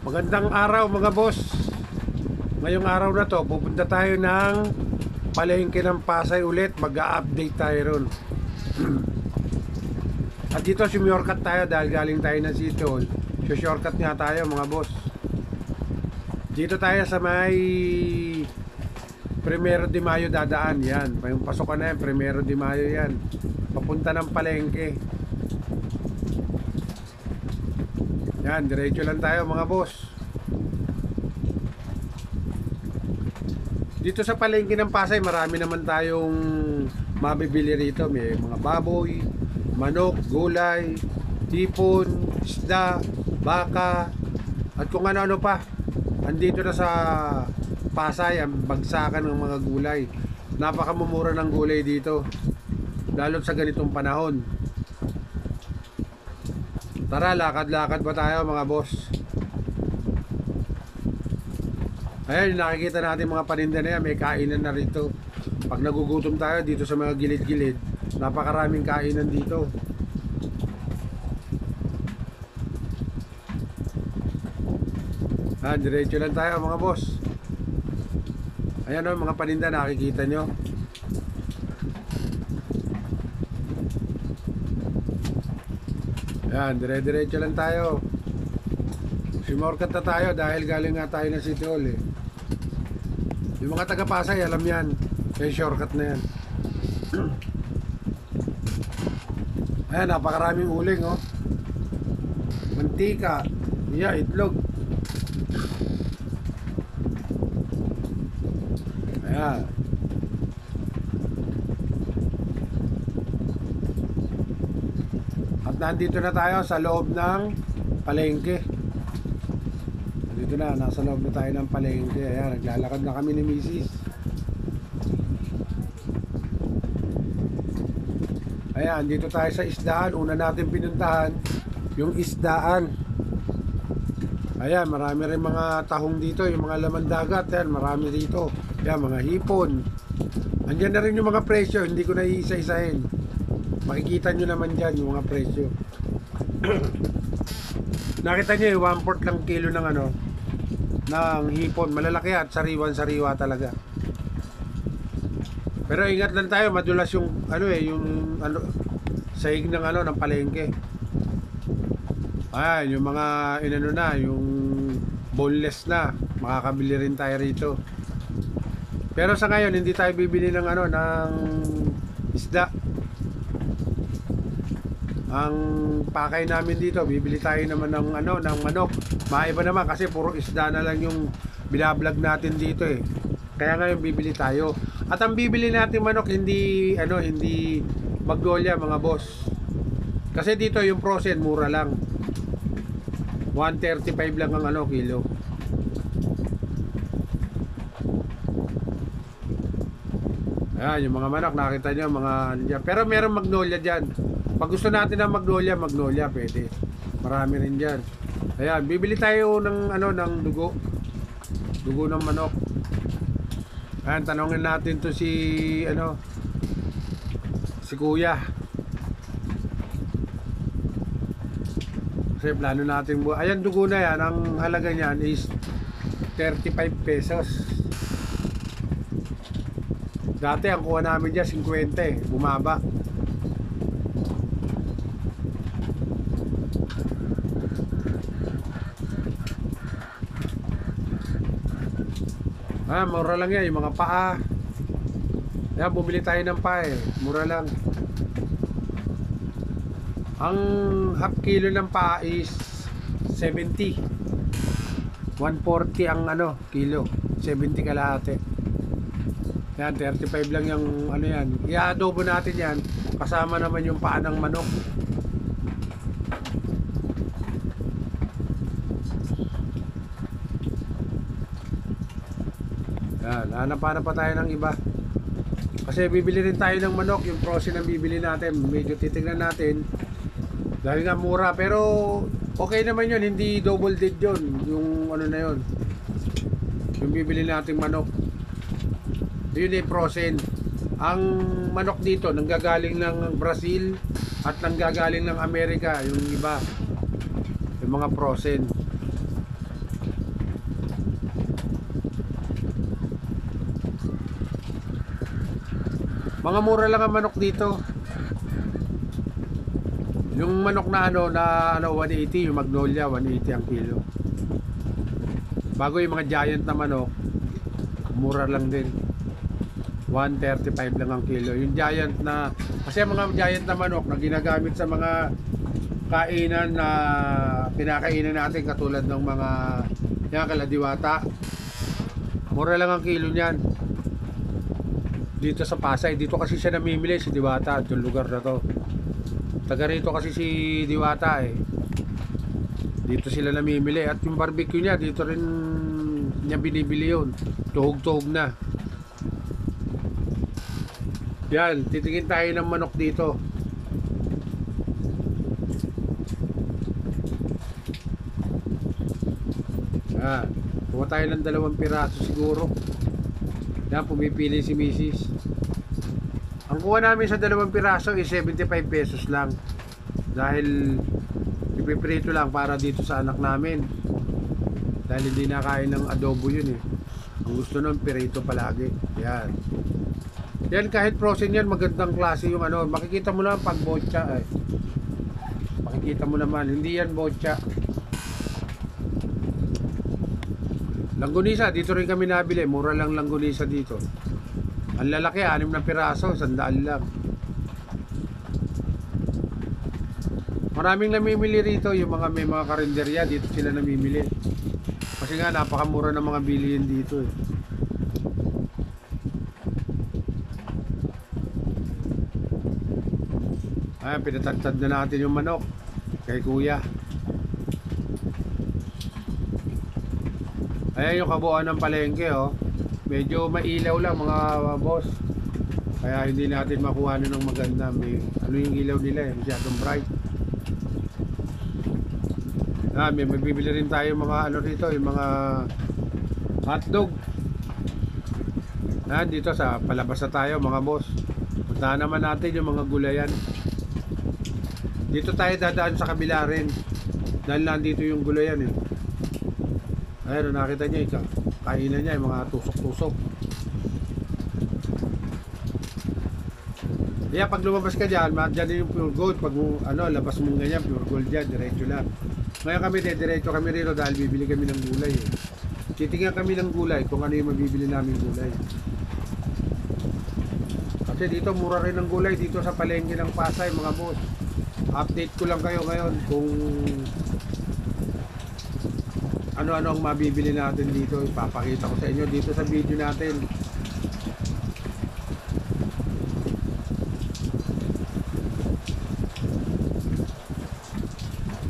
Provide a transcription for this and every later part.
Magandang araw mga boss. Ngayong araw na to, pupunta tayo ng palengke ng Pasay ulit. Mag-a-update tayo ron. At dito shortcut tayo dahil galing tayo ng City Hall. Shortcut nga tayo mga boss. Dito tayo sa may 1 de Mayo dadaan. Yan, yung pasokan na yan, 1 de Mayo yan. Papunta ng palengke. Yan, diretso lang tayo mga boss. Dito sa palengke ng Pasay, marami naman tayong mabibili rito. May mga baboy, manok, gulay, hipon, isda, baka, at kung ano-ano pa. Andito na sa Pasay ang bagsakan ng mga gulay. Napakamumura ng gulay dito, lalo sa ganitong panahon. Tara, lakad-lakad ba tayo mga boss? Ayan, nakikita natin mga paninda na yan. May kainan na rito. Pag nagugutom tayo dito sa mga gilid-gilid, napakaraming kainan dito. Ayan, diretso lang tayo mga boss. Ayan o, mga paninda nakikita nyo. Ayan, dire-diretso lang tayo. Shortcut na tayo dahil galing nga tayo ng City Hall eh. Yung mga taga Pasay alam yan, kaya shortcut na yan. Ayan, napakaraming uling oh. Mantika, itlog. Ayan. At nandito na tayo sa loob ng palengke. Dito na, nasa loob na tayo ng palengke. Ayan, naglalakad na kami ni Mrs. Ayan, dito tayo sa isdaan. Una natin pinuntahan yung isdaan. Ayan, marami rin mga tahong dito. Yung mga laman dagat, ayan, marami dito. Ayan, mga hipon. Andyan na rin yung mga presyo. Hindi ko na iisa-isahin. Makikita nyo naman dyan yung mga presyo. Nakita nyo yung 1/4 lang kilo ng ng hipon. Malalaki at sariwan-sariwa talaga. Pero ingat lang tayo, madulas yung sahig ng ng palengke. Ayan, yung mga yung boneless na, makakabili rin tayo rito. Pero sa ngayon hindi tayo bibili ng ng isda. Ang pakay namin dito, bibili tayo naman ng ng manok. Maiba naman kasi puro isda na lang yung binablog natin dito eh. Kaya ngayon bibili tayo. At ang bibili natin manok hindi hindi Magnolia mga boss. Kasi dito yung frozen mura lang. 135 lang ang kilo. Ayan, yung mga manok nakita nyo mga pero meron Magnolia dyan. Pag gusto natin ng Magnolia pwede. Marami rin dyan. Ayan, bibili tayo ng ng dugo. Dugo ng manok. Ayan, tanongin natin to si si Kuya. Kasi plano natin ayan, dugo na yan. Ang halaga niyan is 35 pesos. Dati ang kuha namin dyan 50, bumaba. Mura lang yan, yung mga paa. Ayan, bumili tayo ng paa eh. Mura lang. Ang half kilo ng paa is 70. 140 ang kilo. 70 kalahati. Yan, 35 lang yung yan. I-adobo natin yan. Kasama naman yung paa ng manok. Yan, hanap-hanap pa tayo ng iba. Kasi bibili rin tayo ng manok. Yung frozen ang bibili natin. Medyo titignan natin. Dahil nga mura. Pero okay naman yun. Hindi double dead yun. Yung na yun. Yung bibili nating manok. Yun yung frozen. Ang manok dito nanggagaling ng Brazil at nanggagaling ng Amerika. Yung iba, yung mga frozen. Mga mura lang ang manok dito. Yung manok na 180, yung Magnolia 180 ang kilo. Bago yung mga giant na manok, mura lang din. 135 lang ang kilo. Yung giant na, kasi mga giant na manok na ginagamit sa mga kainan na pinakainan natin katulad ng mga yan, kaladiwata, mura lang ang kilo niyan. Dito sa Pasay, dito kasi siya namimili si Diwata, itong lugar na to. Taga rito kasi si Diwata eh. Dito sila namimili at yung barbecue niya dito rin niya binibili yun. Tuhog-tuhog na. Yan, titingin tayo ng manok dito. Kuha tayo ng 2 piraso siguro. Yan, pumipili si Mrs. Ang kuha namin sa 2 piraso is 75 pesos lang. Dahil ipiprito lang para dito sa anak namin. Dahil hindi nakain ng adobo yun eh. Ang gusto nun, pirito palagi. Yan. Yan, kahit frozen yan, magandang klase yung makikita mo naman pag botcha eh. Makikita mo naman, hindi yan botcha. Langgonisa, dito rin kami nabili. Mura lang langgonisa dito. Ang lalaki, 6 na piraso, 100 lang. Maraming namimili rito, yung may mga karinderya, dito sila namimili. Kasi nga, napakamura ng mga bilihin dito eh. Ayan, pinatagtad na natin yung manok kay kuya. Ayan yung kabuuan ng palengke oh. Medyo mailaw lang mga boss. Kaya hindi natin makuha ng maganda. Ano yung ilaw nila eh, masyadong bright. May magbibili rin tayo mga rito, yung mga hotdog. Dito sa palabas na tayo mga boss. Puntahan naman natin yung mga gulayan. Dito tayo dadaan sa kabila rin. Dahil nandito yung gulayan eh. Ayun, nakita niya kainan niya yung mga tusok-tusok. Kaya pag lumabas ka dyan, dyan yung pure gold. Pag labas mo ganyan, pure gold dyan, diretso lang. Ngayon kami, diretso kami rito dahil bibili kami ng gulay eh. Titingnan kami ng gulay kung ano yung mabibili namin gulay. Kasi dito mura rin ang gulay dito sa palengke ng Pasay mga boss. Update ko lang kayo ngayon kung ano-ano ang mabibili natin dito. Ipapakita ko sa inyo dito sa video natin.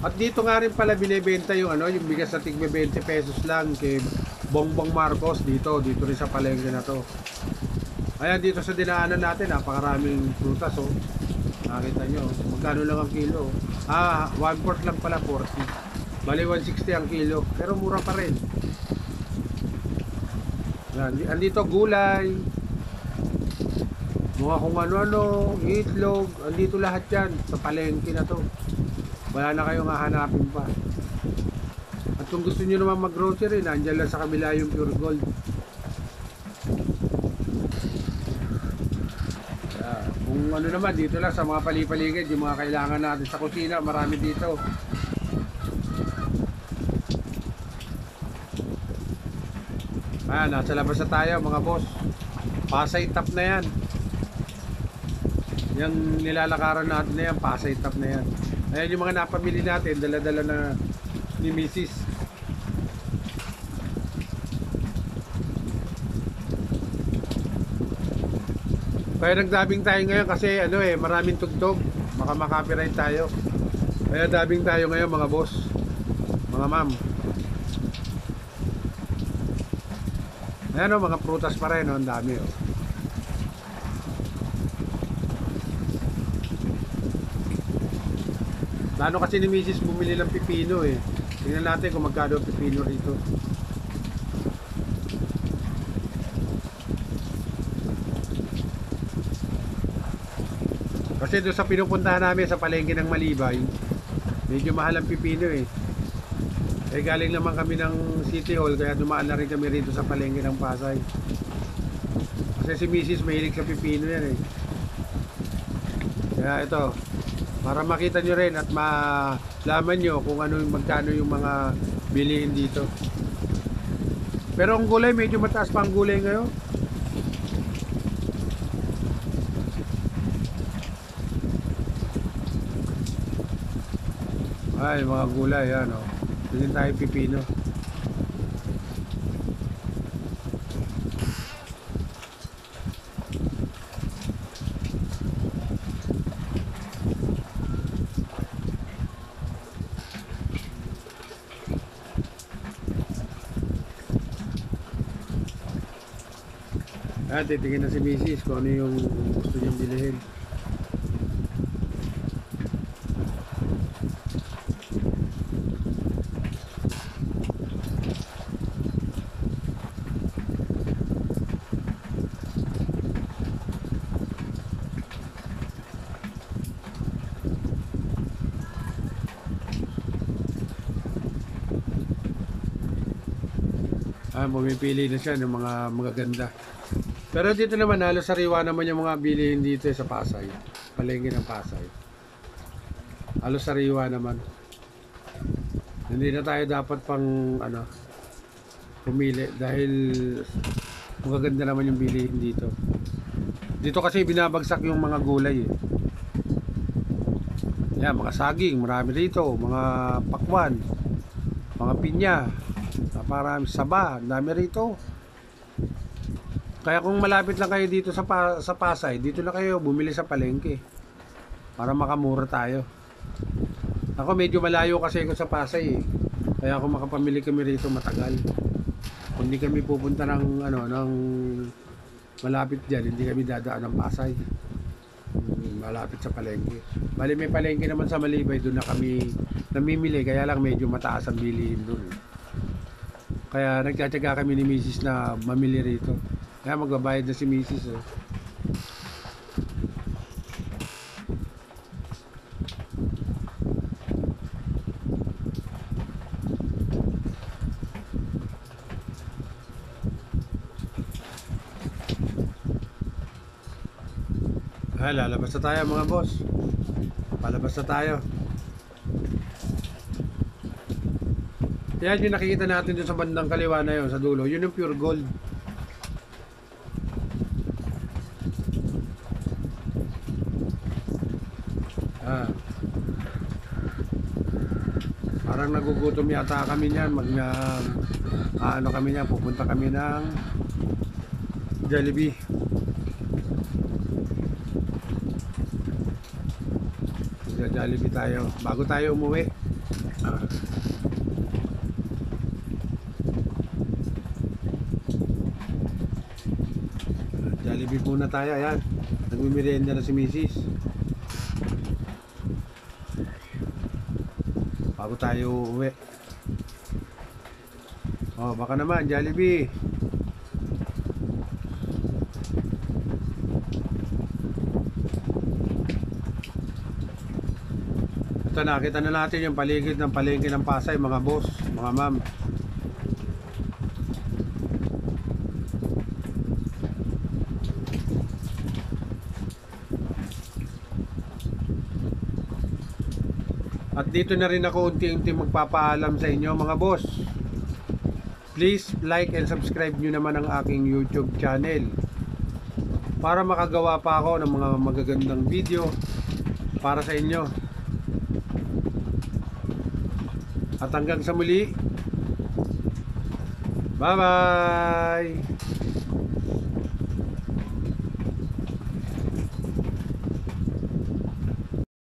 At dito nga rin pala binebenta yung yung bigas na tigme 20 pesos lang kay Bongbong Marcos dito rin sa palengke na to. Ayan, dito sa dinaanan natin napakaraming prutas oh. Nakita nyo, magkano lang ang kilo. 1/4 lang pala, 40. Bali 160 ang kilo, pero mura pa rin. Yan, andito gulay, mga kung ano-ano, itlog, andito lahat yan sa palengke na to. Wala na kayong hahanapin pa. At kung gusto nyo naman mag-grocery, nandyan lang sa kabila yung Pure Gold. Kung ano naman, dito lang sa mga palipaligid, yung mga kailangan natin sa kusina, marami dito. Nasa labas na tayo mga boss. Pasay top na yan. Yung nilalakaran natin na yan, Pasay top na yan. Ayan yung mga napamili natin, dala-dala na ni Mrs. Kaya nagdabing tayo ngayon kasi maraming tugtog. Baka makapiright tayo. Kaya dabing tayo ngayon mga boss, mga ma'am. Ayan mga prutas pa rin ang dami oh. Plano kasi ni Mrs. bumili ng pipino eh. Tingnan natin kung magkano ang pipino rito. Kasi doon sa pinupuntahan namin sa palengke ng Malibay, medyo mahal ang pipino eh. Galing naman kami ng City Hall, kaya dumaan na rin kami rito sa palengke ng Pasay. Kasi si Mrs. mahilig sa pipino yan eh. Kaya ito, para makita nyo rin at malaman nyo kung ano yung magkano yung mga bilihin dito. Pero ang gulay, medyo mataas pa ang gulay ngayon. Ay, mga gulay, yan o. Tingin tayo pipino. Titingin na si Mrs. kung ano yung gusto niyang bilhin. Pumipili na siya ng mga magaganda. Pero dito naman halos sariwa naman yung mga bilihin dito sa Pasay. Palengke ng Pasay. Halos sariwa naman. Hindi na tayo dapat pang pumili dahil magaganda naman yung bilihin dito. Dito kasi binabagsak yung mga gulay. Yan, mga saging, marami rito, mga pakwan, mga pinya, parang saba, dami rito. Kaya kung malapit lang kayo dito sa Pasay, dito na kayo bumili sa palengke para makamura tayo. Ako medyo malayo kasi ako sa Pasay Kaya kung makapamili kami rito matagal. Kung hindi kami pupunta ng ng malapit diyan, hindi kami dadaan ng Pasay. Malapit sa palengke. Bali may palengke naman sa Malibay, doon na kami namimili, kaya lang medyo mataas ang bilihin doon. Kaya nagtsatsaga kami ni Mrs. na mamili rito. Kaya magbabayad na si Mrs. Lalabas na tayo mga boss. Palabas na tayo. Yan yung nakikita natin dun sa bandang kaliwa na yun, sa dulo. Yun yung pure gold. Parang nagugutom yata kami niyan. Kami niyan, pupunta kami ng Jollibee. Jollibee tayo bago tayo umuwi. Jollibee muna tayo. Ayan, nagmimerienda na si Mrs. bago tayo umuwi. Baka naman Jollibee. Ito, nakita na natin yung paligid ng palengke ng Pasay, mga boss, mga ma'am. At dito na rin ako unti-unti magpapaalam sa inyo mga boss. Please like and subscribe nyo naman ang aking YouTube channel para makagawa pa ako ng mga magagandang video para sa inyo. At hanggang sa muli, bye bye.